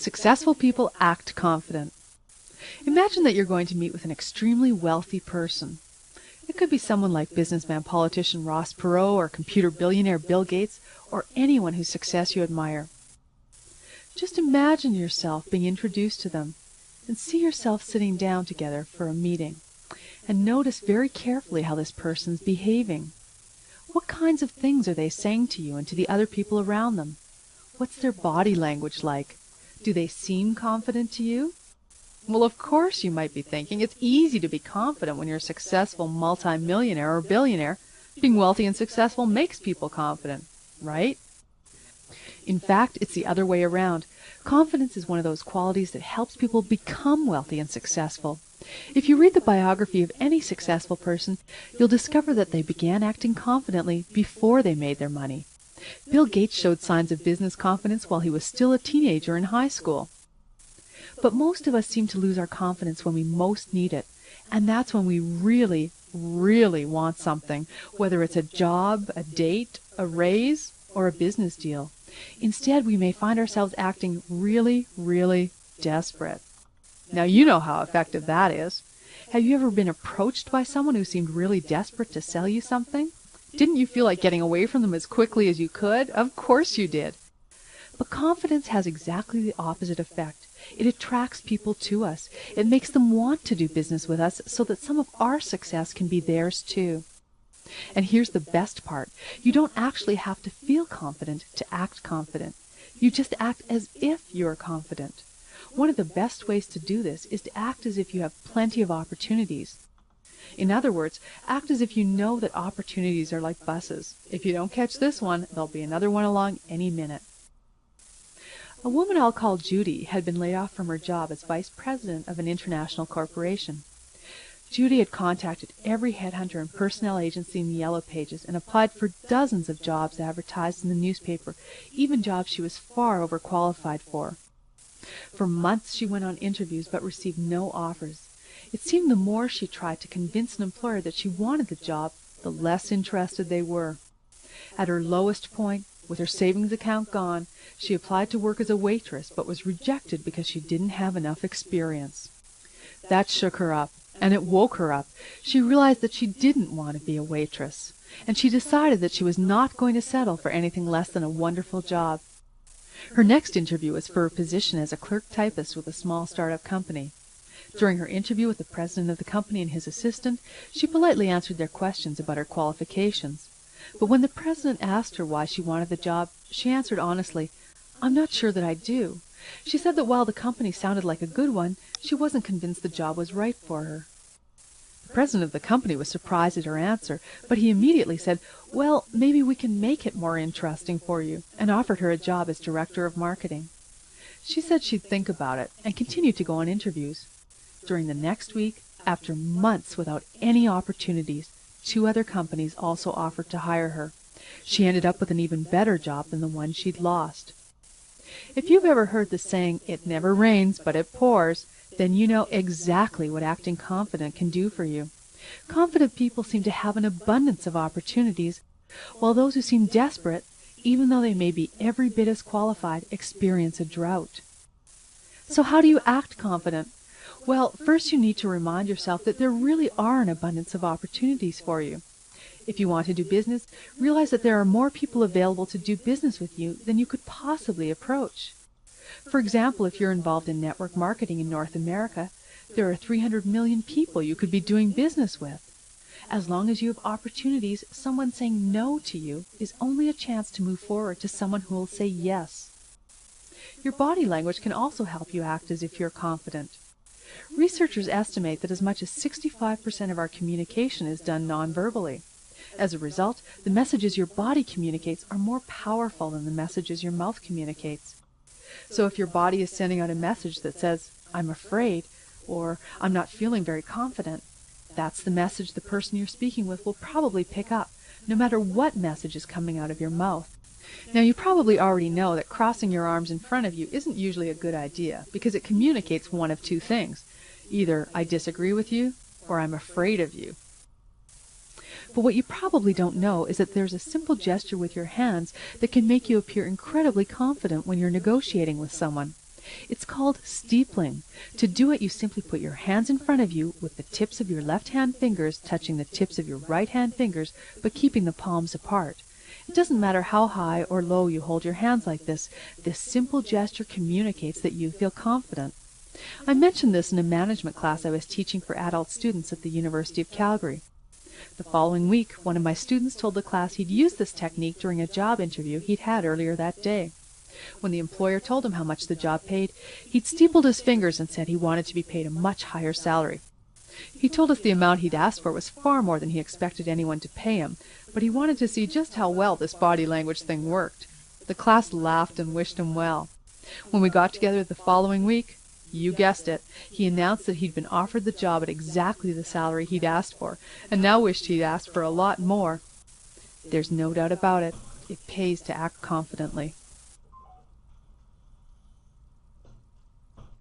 Successful people act confident. Imagine that you're going to meet with an extremely wealthy person. It could be someone like businessman politician Ross Perot or computer billionaire Bill Gates or anyone whose success you admire. Just imagine yourself being introduced to them and see yourself sitting down together for a meeting and notice very carefully how this person's behaving. What kinds of things are they saying to you and to the other people around them? What's their body language like? Do they seem confident to you? Well, of course, you might be thinking, it's easy to be confident when you're a successful multimillionaire or billionaire. Being wealthy and successful makes people confident, right? In fact, it's the other way around. Confidence is one of those qualities that helps people become wealthy and successful. If you read the biography of any successful person, you'll discover that they began acting confidently before they made their money. Bill Gates showed signs of business confidence while he was still a teenager in high school. But most of us seem to lose our confidence when we most need it, and that's when we really, really want something, whether it's a job, a date, a raise, or a business deal. Instead, we may find ourselves acting really, really desperate. Now, you know how effective that is. Have you ever been approached by someone who seemed really desperate to sell you something? Didn't you feel like getting away from them as quickly as you could? Of course you did. But confidence has exactly the opposite effect. It attracts people to us. It makes them want to do business with us so that some of our success can be theirs too. And here's the best part. You don't actually have to feel confident to act confident. You just act as if you're confident. One of the best ways to do this is to act as if you have plenty of opportunities. In other words, act as if you know that opportunities are like buses. If you don't catch this one, there'll be another one along any minute. A woman I'll call Judy had been laid off from her job as vice president of an international corporation. Judy had contacted every headhunter and personnel agency in the Yellow Pages and applied for dozens of jobs advertised in the newspaper, even jobs she was far overqualified for. For months she went on interviews but received no offers. It seemed the more she tried to convince an employer that she wanted the job, the less interested they were. At her lowest point, with her savings account gone, she applied to work as a waitress but was rejected because she didn't have enough experience. That shook her up, and it woke her up. She realized that she didn't want to be a waitress, and she decided that she was not going to settle for anything less than a wonderful job. Her next interview was for a position as a clerk typist with a small startup company. During her interview with the president of the company and his assistant, she politely answered their questions about her qualifications. But when the president asked her why she wanted the job, she answered honestly, "I'm not sure that I do." She said that while the company sounded like a good one, she wasn't convinced the job was right for her. The president of the company was surprised at her answer, but he immediately said, "Well, maybe we can make it more interesting for you," and offered her a job as director of marketing. She said she'd think about it and continued to go on interviews. During the next week, after months without any opportunities, 2 other companies also offered to hire her. She ended up with an even better job than the one she'd lost. If you've ever heard the saying, "It never rains, but it pours," then you know exactly what acting confident can do for you. Confident people seem to have an abundance of opportunities, while those who seem desperate, even though they may be every bit as qualified, experience a drought. So how do you act confident? Well, first you need to remind yourself that there really are an abundance of opportunities for you. If you want to do business, realize that there are more people available to do business with you than you could possibly approach. For example, if you're involved in network marketing in North America, there are 300 million people you could be doing business with. As long as you have opportunities, someone saying no to you is only a chance to move forward to someone who will say yes. Your body language can also help you act as if you're confident. Researchers estimate that as much as 65% of our communication is done non-verbally. As a result, the messages your body communicates are more powerful than the messages your mouth communicates. So if your body is sending out a message that says, "I'm afraid," or "I'm not feeling very confident," that's the message the person you're speaking with will probably pick up, no matter what message is coming out of your mouth. Now, you probably already know that crossing your arms in front of you isn't usually a good idea, because it communicates one of 2 things. Either I disagree with you, or I'm afraid of you. But what you probably don't know is that there's a simple gesture with your hands that can make you appear incredibly confident when you're negotiating with someone. It's called steepling. To do it, you simply put your hands in front of you with the tips of your left-hand fingers touching the tips of your right-hand fingers, but keeping the palms apart. It doesn't matter how high or low you hold your hands like this. This simple gesture communicates that you feel confident. I mentioned this in a management class I was teaching for adult students at the University of Calgary. The following week, one of my students told the class he'd used this technique during a job interview he'd had earlier that day. When the employer told him how much the job paid, he'd steepled his fingers and said he wanted to be paid a much higher salary. He told us the amount he'd asked for was far more than he expected anyone to pay him, but he wanted to see just how well this body language thing worked. The class laughed and wished him well. When we got together the following week, you guessed it, he announced that he'd been offered the job at exactly the salary he'd asked for, and now wished he'd asked for a lot more. There's no doubt about it. It pays to act confidently.